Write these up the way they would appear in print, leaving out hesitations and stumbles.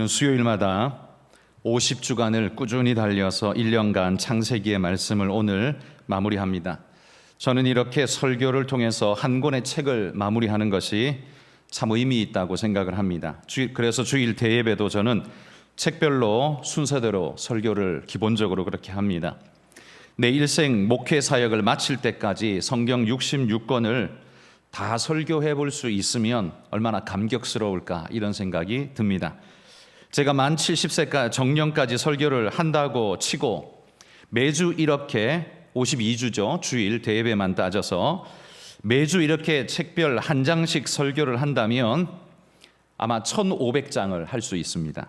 우리는 수요일마다 50주간을 꾸준히 달려서 1년간 창세기의 말씀을 오늘 마무리합니다. 저는 이렇게 설교를 통해서 한 권의 책을 마무리하는 것이 참 의미 있다고 생각을 합니다. 그래서 주일 대예배도 저는 책별로 순서대로 설교를 기본적으로 그렇게 합니다. 내 일생 목회 사역을 마칠 때까지 성경 66권을 다 설교해 볼 수 있으면 얼마나 감격스러울까 이런 생각이 듭니다. 제가 만 70세까지 정년까지 설교를 한다고 치고 매주 이렇게 52주죠. 주일 대예배만 따져서 매주 이렇게 책별 한 장씩 설교를 한다면 아마 1500장을 할 수 있습니다.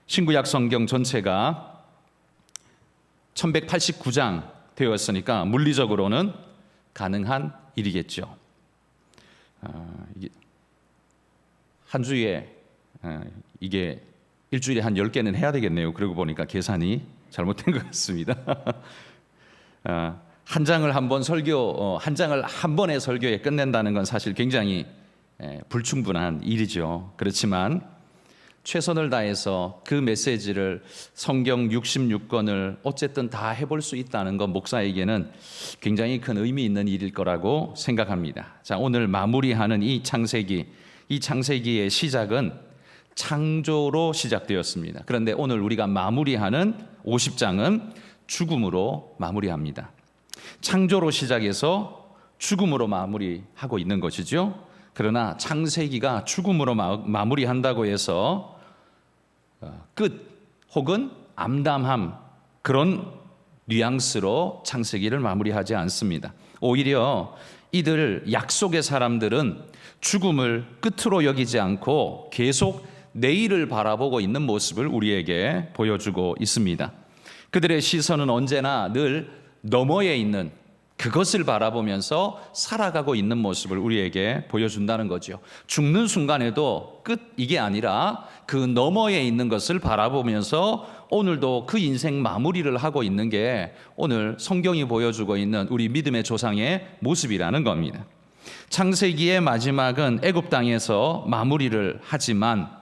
신구약 성경 전체가 1189장 되었으니까 물리적으로는 가능한 일이겠죠. 한 주에 이게 일주일에 한 10개는 해야 되겠네요. 그러고 보니까 계산이 잘못된 것 같습니다. 한 장을 한 번의 설교에 끝낸다는 건 사실 굉장히 불충분한 일이죠. 그렇지만 최선을 다해서 그 메시지를 성경 66권을 어쨌든 다 해볼 수 있다는 건 목사에게는 굉장히 큰 의미 있는 일일 거라고 생각합니다. 자, 오늘 마무리하는 이 창세기의 시작은 창조로 시작되었습니다. 그런데 오늘 우리가 마무리하는 50장은 죽음으로 마무리합니다. 창조로 시작해서 죽음으로 마무리하고 있는 것이죠. 그러나 창세기가 죽음으로 마무리한다고 해서 끝 혹은 암담함 그런 뉘앙스로 창세기를 마무리하지 않습니다. 오히려 이들 약속의 사람들은 죽음을 끝으로 여기지 않고 계속 내일을 바라보고 있는 모습을 우리에게 보여주고 있습니다. 그들의 시선은 언제나 늘 너머에 있는 그것을 바라보면서 살아가고 있는 모습을 우리에게 보여준다는 거죠. 죽는 순간에도 끝 이게 아니라 그 너머에 있는 것을 바라보면서 오늘도 그 인생 마무리를 하고 있는 게 오늘 성경이 보여주고 있는 우리 믿음의 조상의 모습이라는 겁니다. 창세기의 마지막은 애굽 땅에서 마무리를 하지만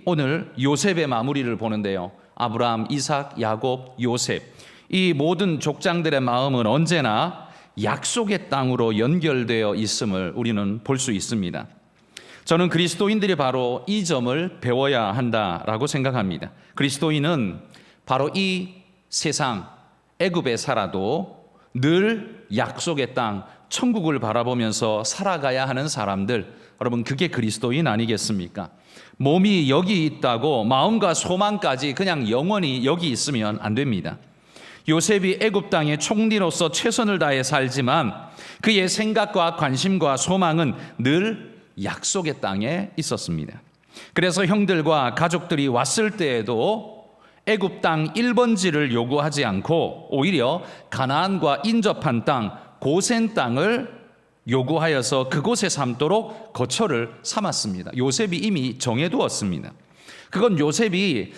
오늘 요셉의 마무리를 보는데요. 아브라함, 이삭, 야곱, 요셉 이 모든 족장들의 마음은 언제나 약속의 땅으로 연결되어 있음을 우리는 볼 수 있습니다. 저는 그리스도인들이 바로 이 점을 배워야 한다라고 생각합니다. 그리스도인은 바로 이 세상 애굽에 살아도 늘 약속의 땅 천국을 바라보면서 살아가야 하는 사람들, 여러분 그게 그리스도인 아니겠습니까? 몸이 여기 있다고 마음과 소망까지 그냥 영원히 여기 있으면 안 됩니다. 요셉이 애굽 땅의 총리로서 최선을 다해 살지만 그의 생각과 관심과 소망은 늘 약속의 땅에 있었습니다. 그래서 형들과 가족들이 왔을 때에도 애굽 땅 1번지를 요구하지 않고 오히려 가나안과 인접한 땅 고센 땅을 요구하여서 그곳에 삼도록 거처를 삼았습니다. 요셉이 이미 정해두었습니다. 그건 요셉이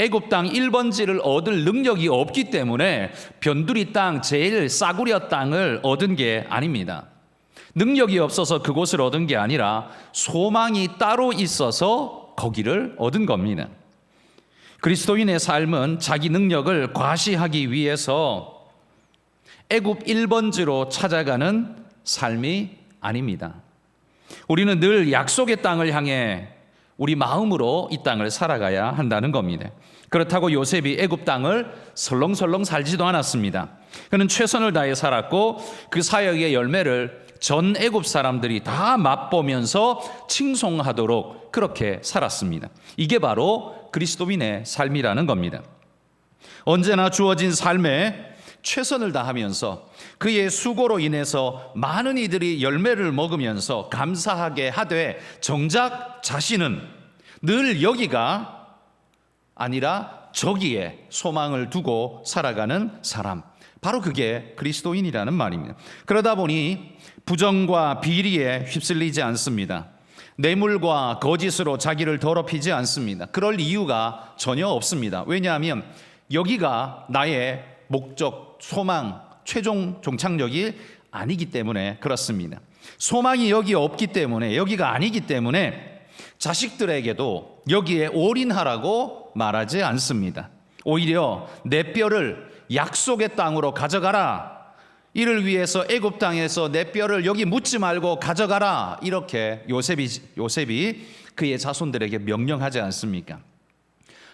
애굽 땅 1번지를 얻을 능력이 없기 때문에 변두리 땅 제일 싸구려 땅을 얻은 게 아닙니다. 능력이 없어서 그곳을 얻은 게 아니라 소망이 따로 있어서 거기를 얻은 겁니다. 그리스도인의 삶은 자기 능력을 과시하기 위해서 애굽 1번지로 찾아가는 삶이 아닙니다. 우리는 늘 약속의 땅을 향해 우리 마음으로 이 땅을 살아가야 한다는 겁니다. 그렇다고 요셉이 애굽 땅을 설렁설렁 살지도 않았습니다. 그는 최선을 다해 살았고 그 사역의 열매를 전 애굽 사람들이 다 맛보면서 칭송하도록 그렇게 살았습니다. 이게 바로 그리스도인의 삶이라는 겁니다. 언제나 주어진 삶에 최선을 다하면서 그의 수고로 인해서 많은 이들이 열매를 먹으면서 감사하게 하되 정작 자신은 늘 여기가 아니라 저기에 소망을 두고 살아가는 사람, 바로 그게 그리스도인이라는 말입니다. 그러다 보니 부정과 비리에 휩쓸리지 않습니다. 뇌물과 거짓으로 자기를 더럽히지 않습니다. 그럴 이유가 전혀 없습니다. 왜냐하면 여기가 나의 목적, 소망, 최종 종착역이 아니기 때문에 그렇습니다. 소망이 여기 없기 때문에, 여기가 아니기 때문에 자식들에게도 여기에 올인하라고 말하지 않습니다. 오히려 내 뼈를 약속의 땅으로 가져가라. 이를 위해서 애굽 땅에서 내 뼈를 여기 묻지 말고 가져가라. 이렇게 요셉이 그의 자손들에게 명령하지 않습니까?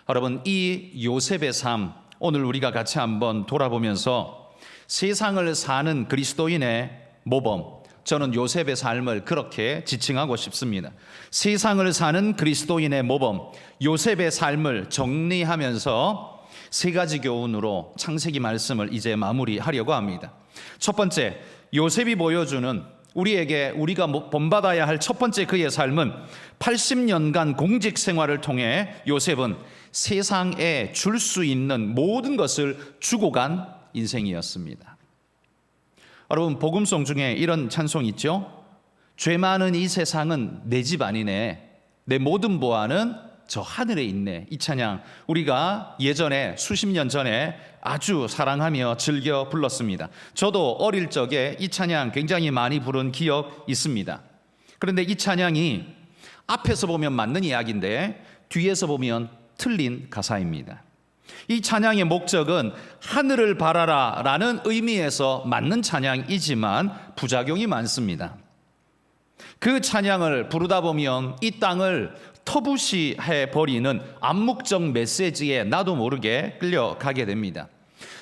여러분, 이 요셉의 삶 오늘 우리가 같이 한번 돌아보면서 세상을 사는 그리스도인의 모범, 저는 요셉의 삶을 그렇게 지칭하고 싶습니다. 세상을 사는 그리스도인의 모범, 요셉의 삶을 정리하면서 세 가지 교훈으로 창세기 말씀을 이제 마무리하려고 합니다. 첫 번째, 요셉이 보여주는 우리가 본받아야 할 첫 번째 그의 삶은 80년간 공직 생활을 통해 요셉은 세상에 줄 수 있는 모든 것을 주고 간 인생이었습니다. 여러분, 복음송 중에 이런 찬송 있죠? 죄 많은 이 세상은 내 집 아니네, 내 모든 보화는 저 하늘에 있네. 이 찬양 우리가 예전에 수십 년 전에 아주 사랑하며 즐겨 불렀습니다. 저도 어릴 적에 이 찬양 굉장히 많이 부른 기억 있습니다. 그런데 이 찬양이 앞에서 보면 맞는 이야기인데 뒤에서 보면 틀린 가사입니다. 이 찬양의 목적은 하늘을 바라라 라는 의미에서 맞는 찬양이지만 부작용이 많습니다. 그 찬양을 부르다 보면 이 땅을 터부시해 버리는 암묵적 메시지에 나도 모르게 끌려가게 됩니다.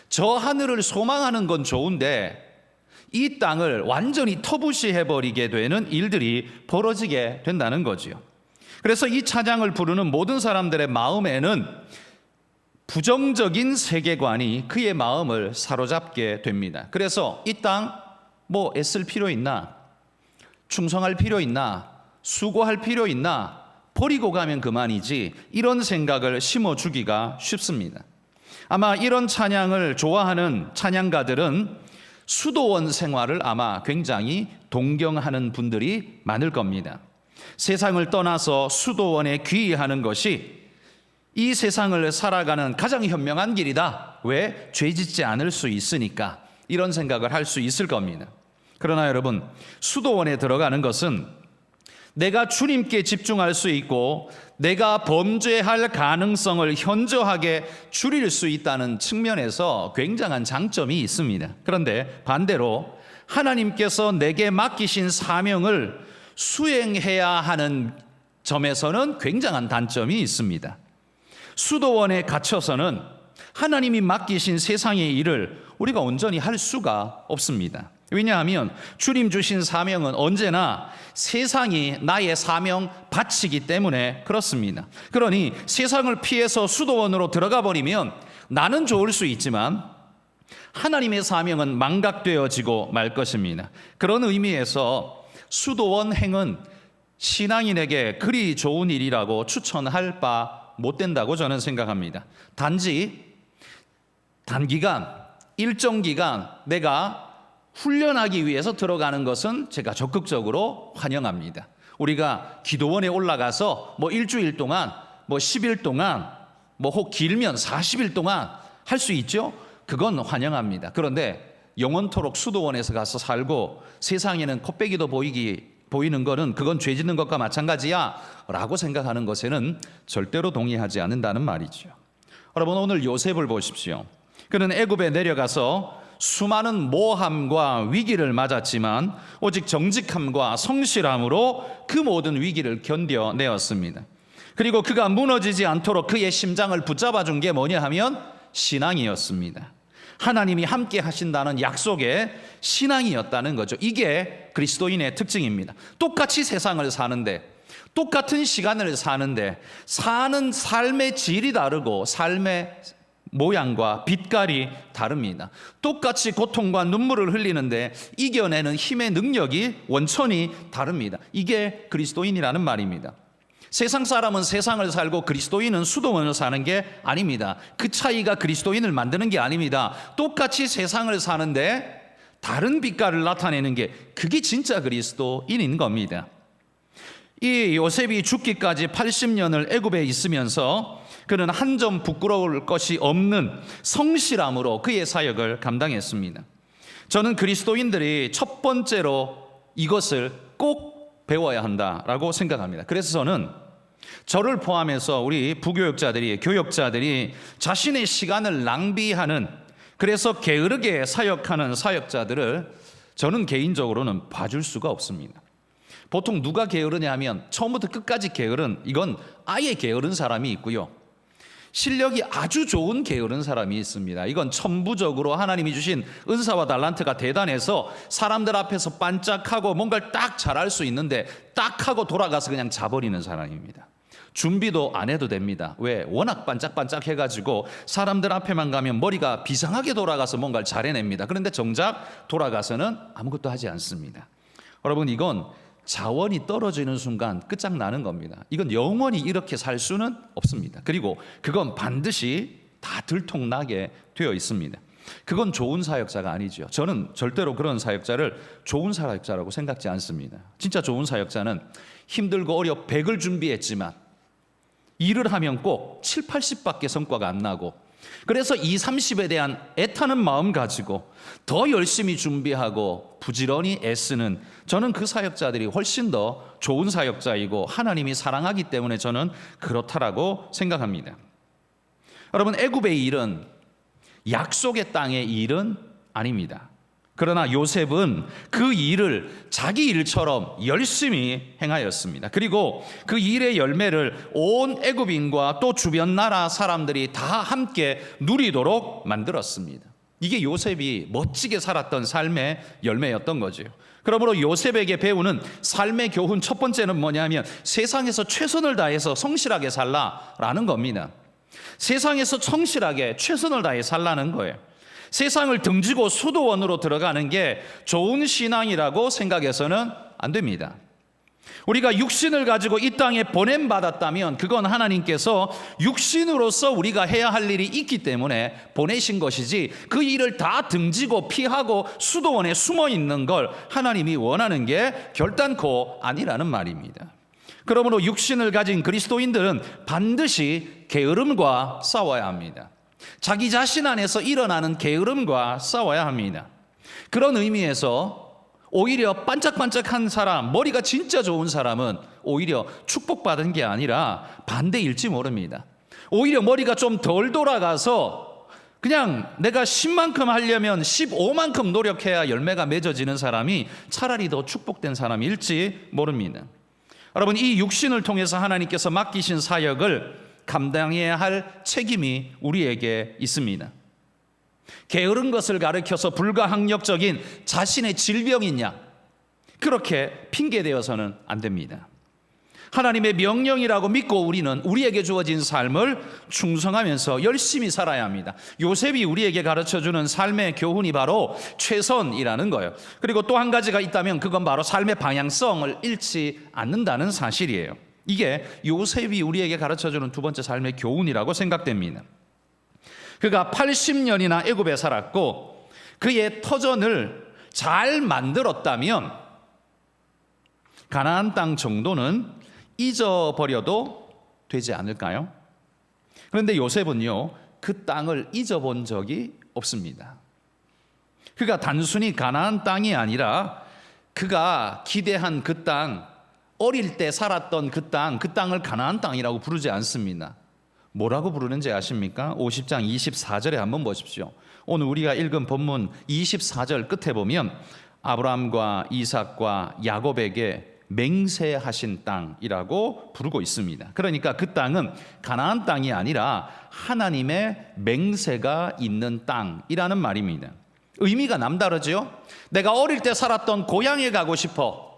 저 하늘을 소망하는 건 좋은데 이 땅을 완전히 터부시해 버리게 되는 일들이 벌어지게 된다는 거지요. 그래서 이 찬양을 부르는 모든 사람들의 마음에는 부정적인 세계관이 그의 마음을 사로잡게 됩니다. 그래서 이 땅 뭐 애쓸 필요 있나? 충성할 필요 있나? 수고할 필요 있나? 버리고 가면 그만이지, 이런 생각을 심어주기가 쉽습니다. 아마 이런 찬양을 좋아하는 찬양가들은 수도원 생활을 아마 굉장히 동경하는 분들이 많을 겁니다. 세상을 떠나서 수도원에 귀의하는 것이 이 세상을 살아가는 가장 현명한 길이다. 왜? 죄 짓지 않을 수 있으니까. 이런 생각을 할 수 있을 겁니다. 그러나 여러분, 수도원에 들어가는 것은 내가 주님께 집중할 수 있고 내가 범죄할 가능성을 현저하게 줄일 수 있다는 측면에서 굉장한 장점이 있습니다. 그런데 반대로 하나님께서 내게 맡기신 사명을 수행해야 하는 점에서는 굉장한 단점이 있습니다. 수도원에 갇혀서는 하나님이 맡기신 세상의 일을 우리가 온전히 할 수가 없습니다. 왜냐하면 주님 주신 사명은 언제나 세상이 나의 사명 밭이기 때문에 그렇습니다. 그러니 세상을 피해서 수도원으로 들어가 버리면 나는 좋을 수 있지만 하나님의 사명은 망각되어지고 말 것입니다. 그런 의미에서 수도원 행은 신앙인에게 그리 좋은 일이라고 추천할 바 못 된다고 저는 생각합니다. 단지 단기간, 일정 기간 내가 훈련하기 위해서 들어가는 것은 제가 적극적으로 환영합니다. 우리가 기도원에 올라가서 뭐 일주일 동안, 뭐 10일 동안, 뭐 혹 길면 40일 동안 할 수 있죠? 그건 환영합니다. 그런데 영원토록 수도원에서 가서 살고 세상에는 코빼기도 보이는 거는 그건 죄 짓는 것과 마찬가지야 라고 생각하는 것에는 절대로 동의하지 않는다는 말이죠. 여러분, 오늘 요셉을 보십시오. 그는 애굽에 내려가서 수많은 모함과 위기를 맞았지만 오직 정직함과 성실함으로 그 모든 위기를 견뎌내었습니다. 그리고 그가 무너지지 않도록 그의 심장을 붙잡아 준 게 뭐냐 하면 신앙이었습니다. 하나님이 함께 하신다는 약속의 신앙이었다는 거죠. 이게 그리스도인의 특징입니다. 똑같이 세상을 사는데, 똑같은 시간을 사는데 사는 삶의 질이 다르고 삶의 모양과 빛깔이 다릅니다. 똑같이 고통과 눈물을 흘리는데 이겨내는 힘의 능력이 원천이 다릅니다. 이게 그리스도인이라는 말입니다. 세상 사람은 세상을 살고 그리스도인은 수도원을 사는 게 아닙니다. 그 차이가 그리스도인을 만드는 게 아닙니다. 똑같이 세상을 사는데 다른 빛깔을 나타내는 게 그게 진짜 그리스도인인 겁니다. 이 요셉이 죽기까지 80년을 애굽에 있으면서 그는 한 점 부끄러울 것이 없는 성실함으로 그의 사역을 감당했습니다. 저는 그리스도인들이 첫 번째로 이것을 꼭 배워야 한다라고 생각합니다. 그래서 저를 포함해서 우리 부교육자들이, 교역자들이 자신의 시간을 낭비하는, 그래서 게으르게 사역하는 사역자들을 저는 개인적으로는 봐줄 수가 없습니다. 보통 누가 게으르냐 하면 처음부터 끝까지 게으른, 이건 아예 게으른 사람이 있고요, 실력이 아주 좋은 게으른 사람이 있습니다. 이건 천부적으로 하나님이 주신 은사와 달란트가 대단해서 사람들 앞에서 반짝하고 뭔가를 딱 잘할 수 있는데 딱 하고 돌아가서 그냥 자버리는 사람입니다. 준비도 안 해도 됩니다. 왜? 워낙 반짝반짝 해가지고 사람들 앞에만 가면 머리가 비상하게 돌아가서 뭔가를 잘 해냅니다. 그런데 정작 돌아가서는 아무것도 하지 않습니다. 여러분, 이건 자원이 떨어지는 순간 끝장나는 겁니다. 이건 영원히 이렇게 살 수는 없습니다. 그리고 그건 반드시 다 들통나게 되어 있습니다. 그건 좋은 사역자가 아니죠. 저는 절대로 그런 사역자를 좋은 사역자라고 생각지 않습니다. 진짜 좋은 사역자는 힘들고 어려 100을 준비했지만 일을 하면 꼭 7, 80밖에 성과가 안 나고, 그래서 2, 30에 대한 애타는 마음 가지고 더 열심히 준비하고 부지런히 애쓰는, 저는 그 사역자들이 훨씬 더 좋은 사역자이고 하나님이 사랑하기 때문에 저는 그렇다라고 생각합니다. 여러분, 애굽의 일은 약속의 땅의 일은 아닙니다. 그러나 요셉은 그 일을 자기 일처럼 열심히 행하였습니다. 그리고 그 일의 열매를 온 애굽인과 또 주변 나라 사람들이 다 함께 누리도록 만들었습니다. 이게 요셉이 멋지게 살았던 삶의 열매였던 거죠. 그러므로 요셉에게 배우는 삶의 교훈 첫 번째는 뭐냐면 세상에서 최선을 다해서 성실하게 살라라는 겁니다. 세상에서 성실하게 최선을 다해 살라는 거예요. 세상을 등지고 수도원으로 들어가는 게 좋은 신앙이라고 생각해서는 안 됩니다. 우리가 육신을 가지고 이 땅에 보냄받았다면 그건 하나님께서 육신으로서 우리가 해야 할 일이 있기 때문에 보내신 것이지, 그 일을 다 등지고 피하고 수도원에 숨어 있는 걸 하나님이 원하는 게 결단코 아니라는 말입니다. 그러므로 육신을 가진 그리스도인들은 반드시 게으름과 싸워야 합니다. 자기 자신 안에서 일어나는 게으름과 싸워야 합니다. 그런 의미에서 오히려 반짝반짝한 사람, 머리가 진짜 좋은 사람은 오히려 축복받은 게 아니라 반대일지 모릅니다. 오히려 머리가 좀 덜 돌아가서 그냥 내가 10만큼 하려면 15만큼 노력해야 열매가 맺어지는 사람이 차라리 더 축복된 사람일지 모릅니다. 여러분, 이 육신을 통해서 하나님께서 맡기신 사역을 감당해야 할 책임이 우리에게 있습니다. 게으른 것을 가리켜서 불가항력적인 자신의 질병이냐, 그렇게 핑계대어서는 안 됩니다. 하나님의 명령이라고 믿고 우리는 우리에게 주어진 삶을 충성하면서 열심히 살아야 합니다. 요셉이 우리에게 가르쳐주는 삶의 교훈이 바로 최선이라는 거예요. 그리고 또 한 가지가 있다면 그건 바로 삶의 방향성을 잃지 않는다는 사실이에요. 이게 요셉이 우리에게 가르쳐주는 두 번째 삶의 교훈이라고 생각됩니다. 그가 80년이나 애굽에 살았고 그의 터전을 잘 만들었다면 가나안 땅 정도는 잊어버려도 되지 않을까요? 그런데 요셉은요, 그 땅을 잊어본 적이 없습니다. 그가 단순히 가나안 땅이 아니라 그가 기대한 그 땅, 어릴 때 살았던 그 땅을 가나안 땅이라고 부르지 않습니다. 뭐라고 부르는지 아십니까? 50장 24절에 한번 보십시오. 오늘 우리가 읽은 본문 24절 끝에 보면 아브라함과 이삭과 야곱에게 맹세하신 땅이라고 부르고 있습니다. 그러니까 그 땅은 가나안 땅이 아니라 하나님의 맹세가 있는 땅이라는 말입니다. 의미가 남다르죠? 내가 어릴 때 살았던 고향에 가고 싶어,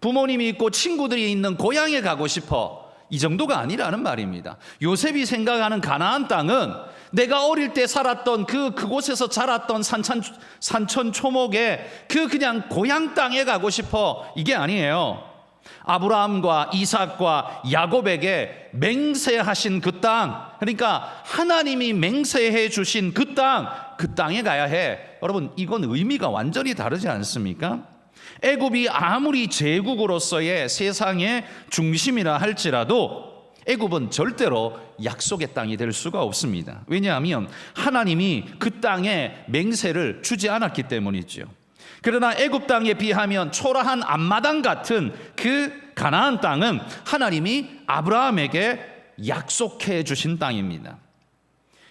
부모님이 있고 친구들이 있는 고향에 가고 싶어, 이 정도가 아니라는 말입니다. 요셉이 생각하는 가나안 땅은 내가 어릴 때 살았던 그곳에서 자랐던 산천 초목의 그냥 고향 땅에 가고 싶어, 이게 아니에요. 아브라함과 이삭과 야곱에게 맹세하신 그 땅, 그러니까 하나님이 맹세해 주신 그 땅에 가야 해. 여러분, 이건 의미가 완전히 다르지 않습니까? 애굽이 아무리 제국으로서의 세상의 중심이라 할지라도 애굽은 절대로 약속의 땅이 될 수가 없습니다. 왜냐하면 하나님이 그 땅에 맹세를 주지 않았기 때문이죠. 그러나 애굽 땅에 비하면 초라한 앞마당 같은 그 가나안 땅은 하나님이 아브라함에게 약속해 주신 땅입니다.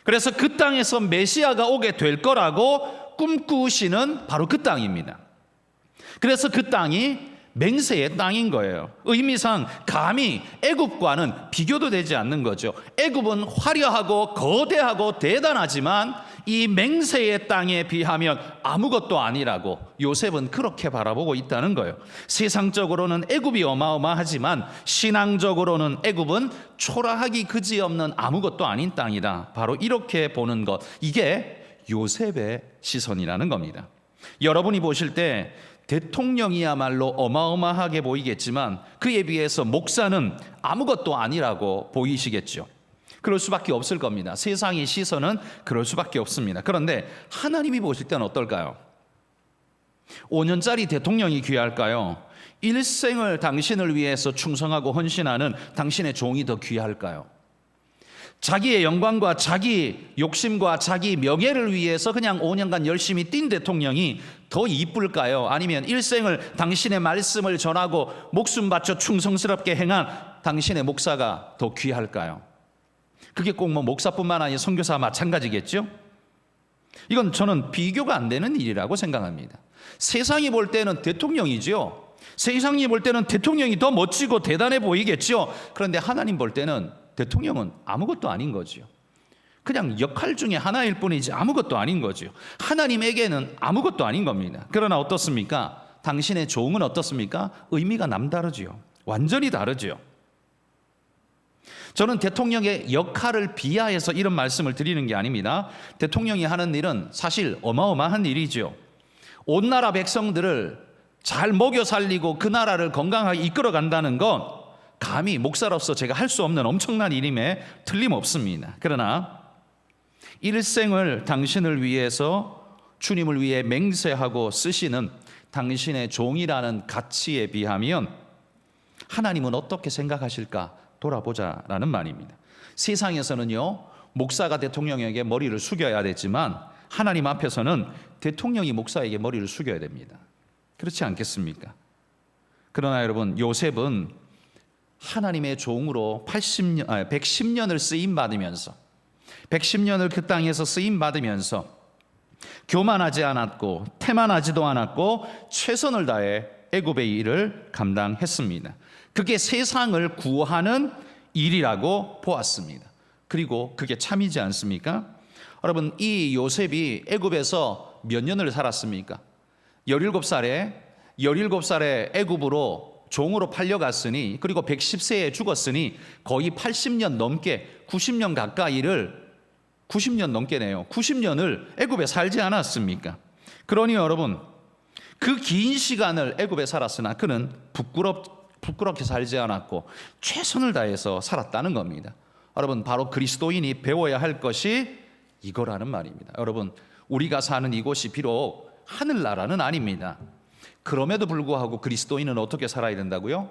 그래서 그 땅에서 메시아가 오게 될 거라고 꿈꾸시는 바로 그 땅입니다. 그래서 그 땅이 맹세의 땅인 거예요. 의미상 감히 애굽과는 비교도 되지 않는 거죠. 애굽은 화려하고 거대하고 대단하지만 이 맹세의 땅에 비하면 아무것도 아니라고 요셉은 그렇게 바라보고 있다는 거예요. 세상적으로는 애굽이 어마어마하지만 신앙적으로는 애굽은 초라하기 그지없는 아무것도 아닌 땅이다. 바로 이렇게 보는 것, 이게 요셉의 시선이라는 겁니다. 여러분이 보실 때 대통령이야말로 어마어마하게 보이겠지만 그에 비해서 목사는 아무것도 아니라고 보이시겠죠. 그럴 수밖에 없을 겁니다. 세상의 시선은 그럴 수밖에 없습니다. 그런데 하나님이 보실 때는 어떨까요? 5년짜리 대통령이 귀할까요? 일생을 당신을 위해서 충성하고 헌신하는 당신의 종이 더 귀할까요? 자기의 영광과 자기 욕심과 자기 명예를 위해서 그냥 5년간 열심히 뛴 대통령이 더 이쁠까요? 아니면 일생을 당신의 말씀을 전하고 목숨 바쳐 충성스럽게 행한 당신의 목사가 더 귀할까요? 그게 꼭 뭐 목사뿐만 아니라 선교사와 마찬가지겠죠? 이건 저는 비교가 안 되는 일이라고 생각합니다. 세상이 볼 때는 대통령이죠. 세상이 볼 때는 대통령이 더 멋지고 대단해 보이겠죠. 그런데 하나님 볼 때는 대통령은 아무것도 아닌 거죠. 그냥 역할 중에 하나일 뿐이지 아무것도 아닌 거죠. 하나님에게는 아무것도 아닌 겁니다. 그러나 어떻습니까? 당신의 종은 어떻습니까? 의미가 남다르죠. 완전히 다르죠. 저는 대통령의 역할을 비하해서 이런 말씀을 드리는 게 아닙니다. 대통령이 하는 일은 사실 어마어마한 일이죠. 온 나라 백성들을 잘 먹여 살리고 그 나라를 건강하게 이끌어 간다는 건 감히 목사로서 제가 할 수 없는 엄청난 일임에 틀림없습니다. 그러나 일생을 당신을 위해서 주님을 위해 맹세하고 쓰시는 당신의 종이라는 가치에 비하면 하나님은 어떻게 생각하실까 돌아보자라는 말입니다. 세상에서는요, 목사가 대통령에게 머리를 숙여야 되지만 하나님 앞에서는 대통령이 목사에게 머리를 숙여야 됩니다. 그렇지 않겠습니까? 그러나 여러분, 요셉은 하나님의 종으로 110년을 쓰임받으면서 110년을 그 땅에서 쓰임받으면서 교만하지 않았고 태만하지도 않았고 최선을 다해 애굽의 일을 감당했습니다. 그게 세상을 구하는 일이라고 보았습니다. 그리고 그게 참이지 않습니까? 여러분, 이 요셉이 애굽에서 몇 년을 살았습니까? 17살에 애굽으로 종으로 팔려갔으니, 그리고 110세에 죽었으니 거의 80년 넘게 90년 가까이를 90년 넘게네요. 90년을 애굽에 살지 않았습니까? 그러니 여러분, 그 긴 시간을 애굽에 살았으나 그는 부끄럽게 살지 않았고 최선을 다해서 살았다는 겁니다. 여러분, 바로 그리스도인이 배워야 할 것이 이거라는 말입니다. 여러분, 우리가 사는 이곳이 비록 하늘나라는 아닙니다. 그럼에도 불구하고 그리스도인은 어떻게 살아야 된다고요?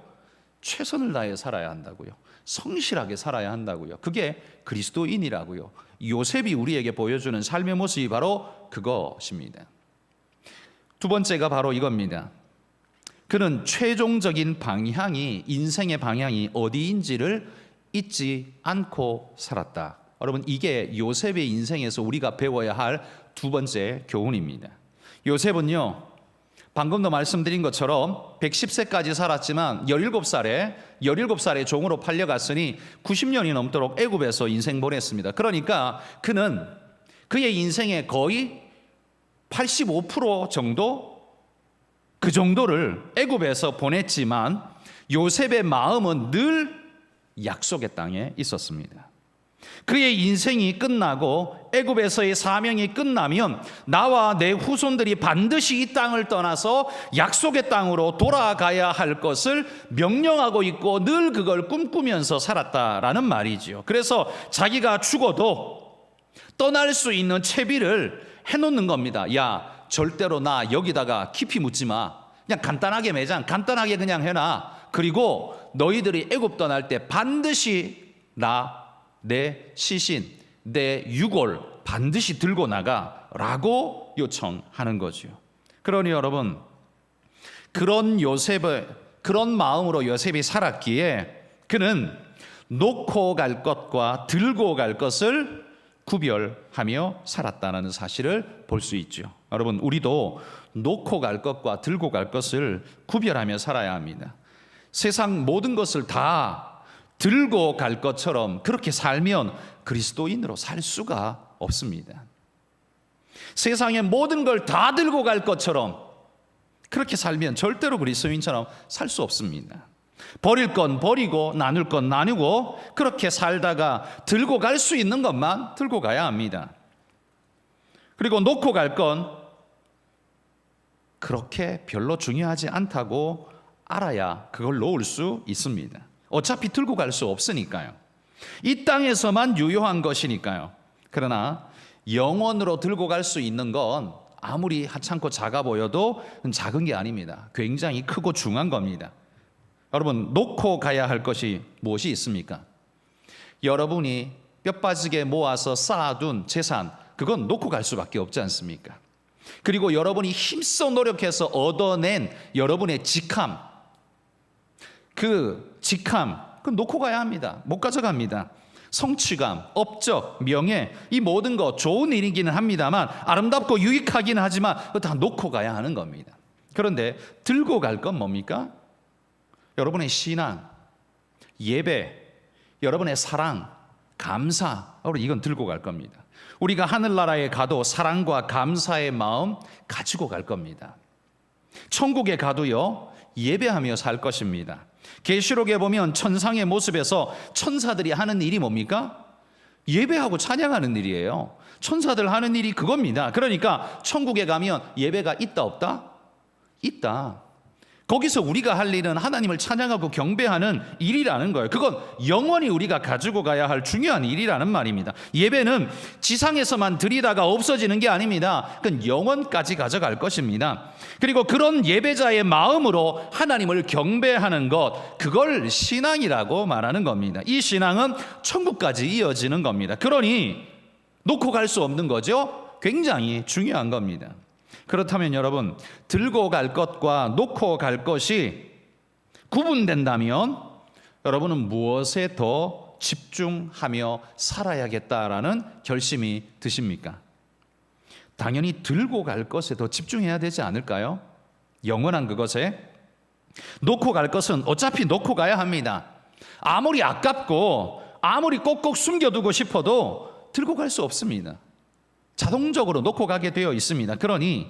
최선을 다해 살아야 한다고요. 성실하게 살아야 한다고요. 그게 그리스도인이라고요. 요셉이 우리에게 보여주는 삶의 모습이 바로 그것입니다. 두 번째가 바로 이겁니다. 그는 최종적인 방향이, 인생의 방향이 어디인지를 잊지 않고 살았다. 여러분, 이게 요셉의 인생에서 우리가 배워야 할 두 번째 교훈입니다. 요셉은요, 방금도 말씀드린 것처럼 110세까지 살았지만 17살에 종으로 팔려갔으니 90년이 넘도록 애굽에서 인생 보냈습니다. 그러니까 그는 그의 인생의 거의 85% 정도, 그 정도를 애굽에서 보냈지만 요셉의 마음은 늘 약속의 땅에 있었습니다. 그의 인생이 끝나고 애굽에서의 사명이 끝나면 나와 내 후손들이 반드시 이 땅을 떠나서 약속의 땅으로 돌아가야 할 것을 명령하고 있고 늘 그걸 꿈꾸면서 살았다라는 말이죠. 그래서 자기가 죽어도 떠날 수 있는 채비를 해놓는 겁니다. 야, 절대로 나 여기다가 깊이 묻지 마. 그냥 간단하게 매장, 간단하게 그냥 해놔. 그리고 너희들이 애굽 떠날 때 반드시 내 시신, 내 유골 반드시 들고 나가라고 요청하는 거죠. 그러니 여러분, 그런 마음으로 요셉이 살았기에 그는 놓고 갈 것과 들고 갈 것을 구별하며 살았다는 사실을 볼 수 있죠. 여러분, 우리도 놓고 갈 것과 들고 갈 것을 구별하며 살아야 합니다. 세상 모든 것을 다 들고 갈 것처럼 그렇게 살면 그리스도인으로 살 수가 없습니다. 세상의 모든 걸 다 들고 갈 것처럼 그렇게 살면 절대로 그리스도인처럼 살 수 없습니다. 버릴 건 버리고 나눌 건 나누고 그렇게 살다가 들고 갈 수 있는 것만 들고 가야 합니다. 그리고 놓고 갈 건 그렇게 별로 중요하지 않다고 알아야 그걸 놓을 수 있습니다. 어차피 들고 갈 수 없으니까요. 이 땅에서만 유효한 것이니까요. 그러나 영원으로 들고 갈 수 있는 건 아무리 하찮고 작아 보여도 작은 게 아닙니다. 굉장히 크고 중요한 겁니다. 여러분, 놓고 가야 할 것이 무엇이 있습니까? 여러분이 뼈 빠지게 모아서 쌓아둔 재산, 그건 놓고 갈 수밖에 없지 않습니까? 그리고 여러분이 힘써 노력해서 얻어낸 여러분의 직함, 그건 놓고 가야 합니다. 못 가져갑니다. 성취감, 업적, 명예, 이 모든 거 좋은 일이기는 합니다만, 아름답고 유익하기는 하지만 다 놓고 가야 하는 겁니다. 그런데 들고 갈 건 뭡니까? 여러분의 신앙, 예배, 여러분의 사랑, 감사, 이건 들고 갈 겁니다. 우리가 하늘나라에 가도 사랑과 감사의 마음 가지고 갈 겁니다. 천국에 가도요, 예배하며 살 것입니다. 계시록에 보면 천상의 모습에서 천사들이 하는 일이 뭡니까? 예배하고 찬양하는 일이에요. 천사들 하는 일이 그겁니다. 그러니까 천국에 가면 예배가 있다 없다? 있다. 거기서 우리가 할 일은 하나님을 찬양하고 경배하는 일이라는 거예요. 그건 영원히 우리가 가지고 가야 할 중요한 일이라는 말입니다. 예배는 지상에서만 드리다가 없어지는 게 아닙니다. 그건 영원까지 가져갈 것입니다. 그리고 그런 예배자의 마음으로 하나님을 경배하는 것, 그걸 신앙이라고 말하는 겁니다. 이 신앙은 천국까지 이어지는 겁니다. 그러니 놓고 갈 수 없는 거죠. 굉장히 중요한 겁니다. 그렇다면 여러분, 들고 갈 것과 놓고 갈 것이 구분된다면 여러분은 무엇에 더 집중하며 살아야겠다라는 결심이 드십니까? 당연히 들고 갈 것에 더 집중해야 되지 않을까요? 영원한 그것에. 놓고 갈 것은 어차피 놓고 가야 합니다. 아무리 아깝고 아무리 꼭꼭 숨겨두고 싶어도 들고 갈 수 없습니다. 자동적으로 놓고 가게 되어 있습니다. 그러니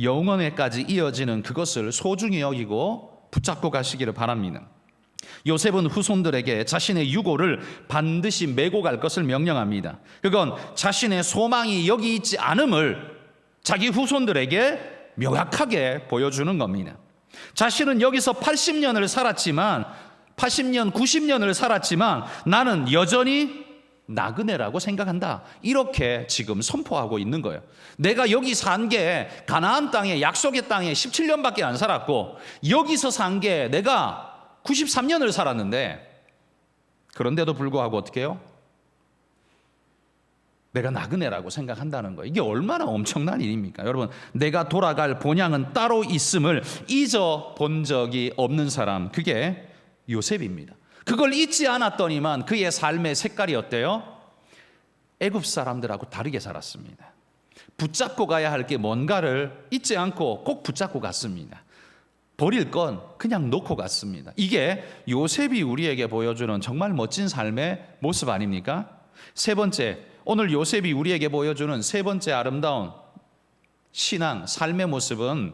영원에까지 이어지는 그것을 소중히 여기고 붙잡고 가시기를 바랍니다. 요셉은 후손들에게 자신의 유고를 반드시 메고 갈 것을 명령합니다. 그건 자신의 소망이 여기 있지 않음을 자기 후손들에게 명확하게 보여주는 겁니다. 자신은 여기서 80년, 90년을 살았지만 나는 여전히 나그네라고 생각한다. 이렇게 지금 선포하고 있는 거예요. 내가 여기 산 게 가나안 땅에, 약속의 땅에 17년밖에 안 살았고 여기서 산 게 내가 93년을 살았는데, 그런데도 불구하고 어떻게 해요? 내가 나그네라고 생각한다는 거예요. 이게 얼마나 엄청난 일입니까? 여러분, 내가 돌아갈 본향은 따로 있음을 잊어본 적이 없는 사람, 그게 요셉입니다. 그걸 잊지 않았더니만 그의 삶의 색깔이 어때요? 애굽 사람들하고 다르게 살았습니다. 붙잡고 가야 할 게 뭔가를 잊지 않고 꼭 붙잡고 갔습니다. 버릴 건 그냥 놓고 갔습니다. 이게 요셉이 우리에게 보여주는 정말 멋진 삶의 모습 아닙니까? 세 번째, 오늘 요셉이 우리에게 보여주는 세 번째 아름다운 신앙, 삶의 모습은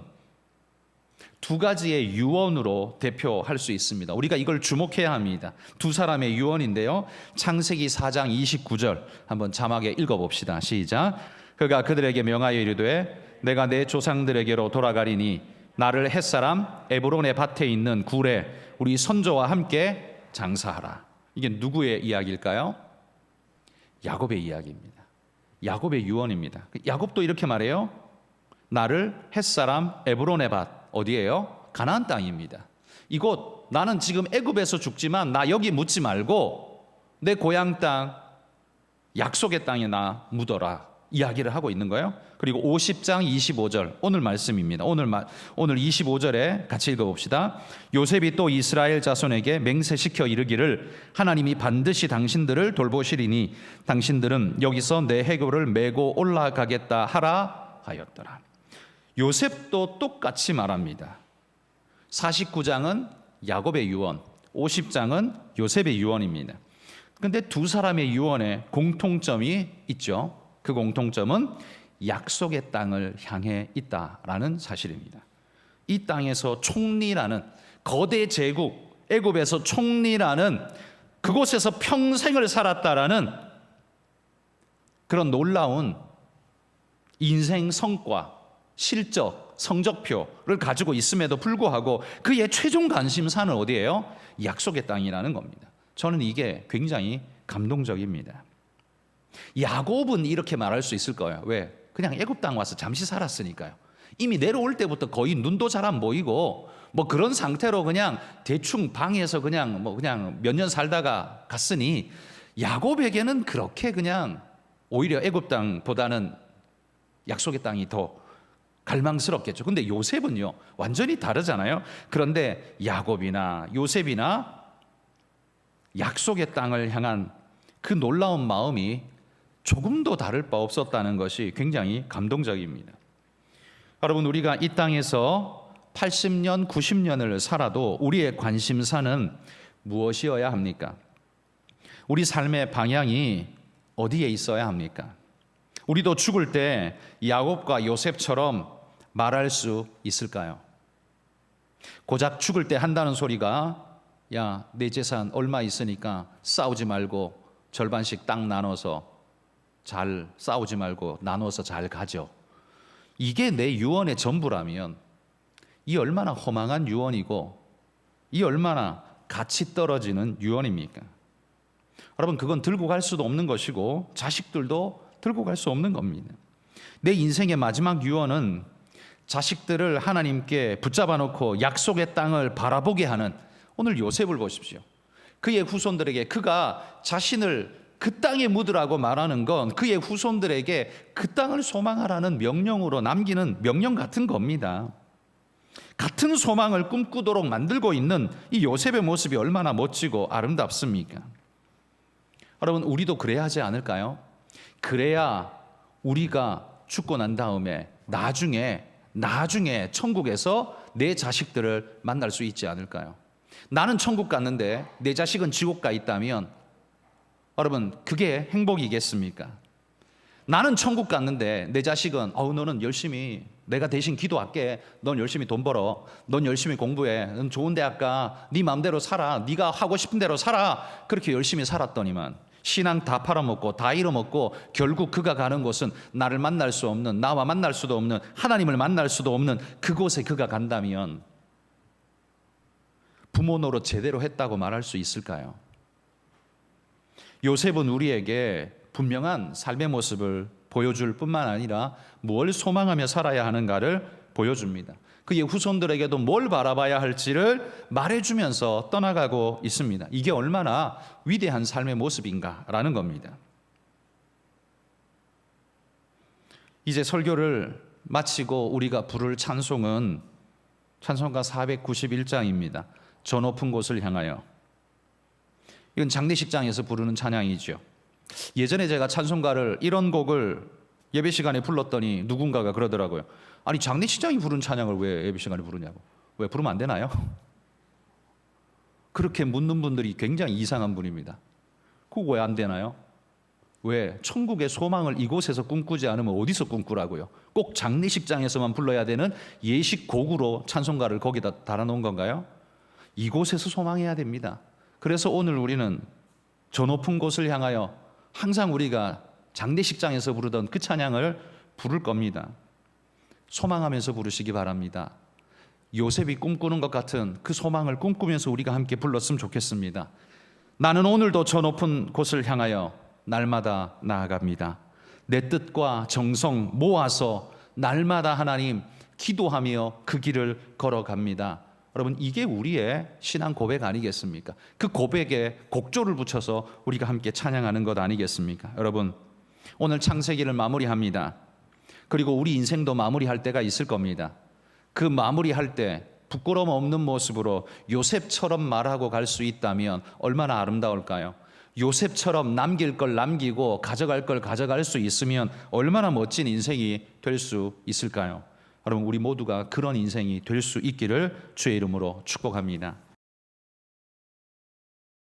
두 가지의 유언으로 대표할 수 있습니다. 우리가 이걸 주목해야 합니다. 두 사람의 유언인데요. 창세기 4장 29절 한번 자막에 읽어봅시다. 시작. 그가 그들에게 명하여 이르되 내가 내 조상들에게로 돌아가리니 나를 햇사람 에브론의 밭에 있는 굴에 우리 선조와 함께 장사하라. 이게 누구의 이야기일까요? 야곱의 이야기입니다. 야곱의 유언입니다. 야곱도 이렇게 말해요. 나를 햇사람 에브론의 밭, 어디예요? 가나안 땅입니다. 이곳, 나는 지금 애굽에서 죽지만 나 여기 묻지 말고 내 고향 땅, 약속의 땅에 나 묻어라. 이야기를 하고 있는 거예요. 그리고 50장 25절 오늘 말씀입니다. 오늘 25절에 같이 읽어봅시다. 요셉이 또 이스라엘 자손에게 맹세시켜 이르기를 하나님이 반드시 당신들을 돌보시리니 당신들은 여기서 내 해교를 메고 올라가겠다 하라 하였더라. 요셉도 똑같이 말합니다. 49장은 야곱의 유언, 50장은 요셉의 유언입니다. 그런데 두 사람의 유언에 공통점이 있죠. 그 공통점은 약속의 땅을 향해 있다라는 사실입니다. 이 땅에서 총리라는 거대 제국 애굽에서 총리라는 그곳에서 평생을 살았다라는 그런 놀라운 인생 성과, 실적, 성적표를 가지고 있음에도 불구하고 그의 최종 관심사는 어디예요? 약속의 땅이라는 겁니다. 저는 이게 굉장히 감동적입니다. 야곱은 이렇게 말할 수 있을 거예요. 왜? 그냥 애굽 땅 와서 잠시 살았으니까요. 이미 내려올 때부터 거의 눈도 잘 안 보이고 뭐 그런 상태로 그냥 대충 방에서 그냥 몇 년 살다가 갔으니 야곱에게는 그렇게 그냥 오히려 애굽 땅보다는 약속의 땅이 더 갈망스럽겠죠. 근데 요셉은요 완전히 다르잖아요. 그런데 야곱이나 요셉이나 약속의 땅을 향한 그 놀라운 마음이 조금도 다를 바 없었다는 것이 굉장히 감동적입니다. 여러분, 우리가 이 땅에서 80년, 90년을 살아도 우리의 관심사는 무엇이어야 합니까? 우리 삶의 방향이 어디에 있어야 합니까? 우리도 죽을 때 야곱과 요셉처럼 말할 수 있을까요? 고작 죽을 때 한다는 소리가 야, 내 재산 얼마 있으니까 싸우지 말고 절반씩 딱 나눠서 잘 싸우지 말고 나눠서 잘 가져. 이게 내 유언의 전부라면 이 얼마나 허망한 유언이고 이 얼마나 가치 떨어지는 유언입니까? 여러분, 그건 들고 갈 수도 없는 것이고 자식들도 들고 갈 수 없는 겁니다. 내 인생의 마지막 유언은 자식들을 하나님께 붙잡아 놓고 약속의 땅을 바라보게 하는 오늘 요셉을 보십시오. 그의 후손들에게 그가 자신을 그 땅에 묻으라고 말하는 건 그의 후손들에게 그 땅을 소망하라는 명령으로 남기는 명령 같은 겁니다. 같은 소망을 꿈꾸도록 만들고 있는 이 요셉의 모습이 얼마나 멋지고 아름답습니까? 여러분, 우리도 그래야 하지 않을까요? 그래야 우리가 죽고 난 다음에 나중에 천국에서 내 자식들을 만날 수 있지 않을까요? 나는 천국 갔는데 내 자식은 지옥 가 있다면 여러분, 그게 행복이겠습니까? 나는 천국 갔는데 내 자식은 너는 열심히 내가 대신 기도할게. 넌 열심히 돈 벌어. 넌 열심히 공부해. 넌 좋은 대학 가. 네 마음대로 살아. 네가 하고 싶은 대로 살아. 그렇게 열심히 살았더니만 신앙 다 팔아먹고 다 잃어먹고 결국 그가 가는 곳은 나를 만날 수 없는, 나와 만날 수도 없는, 하나님을 만날 수도 없는 그곳에 그가 간다면 부모 노릇 제대로 했다고 말할 수 있을까요? 요셉은 우리에게 분명한 삶의 모습을 보여줄 뿐만 아니라 뭘 소망하며 살아야 하는가를 보여줍니다. 그의 후손들에게도 뭘 바라봐야 할지를 말해주면서 떠나가고 있습니다. 이게 얼마나 위대한 삶의 모습인가라는 겁니다. 이제 설교를 마치고 우리가 부를 찬송은 찬송가 491장입니다. 저 높은 곳을 향하여. 이건 장례식장에서 부르는 찬양이죠. 예전에 제가 찬송가를 이런 곡을 예배 시간에 불렀더니 누군가가 그러더라고요. 아니, 장례식장이 부른 찬양을 왜 예배 시간에 부르냐고. 왜 부르면 안 되나요? 그렇게 묻는 분들이 굉장히 이상한 분입니다. 그거 왜 안 되나요? 왜? 천국의 소망을 이곳에서 꿈꾸지 않으면 어디서 꿈꾸라고요? 꼭 장례식장에서만 불러야 되는 예식 곡으로 찬송가를 거기다 달아놓은 건가요? 이곳에서 소망해야 됩니다. 그래서 오늘 우리는 저 높은 곳을 향하여 항상 우리가 장례식장에서 부르던 그 찬양을 부를 겁니다. 소망하면서 부르시기 바랍니다. 요셉이 꿈꾸는 것 같은 그 소망을 꿈꾸면서 우리가 함께 불렀으면 좋겠습니다. 나는 오늘도 저 높은 곳을 향하여 날마다 나아갑니다. 내 뜻과 정성 모아서 날마다 하나님 기도하며 그 길을 걸어갑니다. 여러분, 이게 우리의 신앙 고백 아니겠습니까? 그 고백에 곡조를 붙여서 우리가 함께 찬양하는 것 아니겠습니까? 여러분, 오늘 창세기를 마무리합니다. 그리고 우리 인생도 마무리할 때가 있을 겁니다. 그 마무리할 때 부끄러움 없는 모습으로 요셉처럼 말하고 갈 수 있다면 얼마나 아름다울까요? 요셉처럼 남길 걸 남기고 가져갈 걸 가져갈 수 있으면 얼마나 멋진 인생이 될 수 있을까요? 여러분, 우리 모두가 그런 인생이 될 수 있기를 주의 이름으로 축복합니다.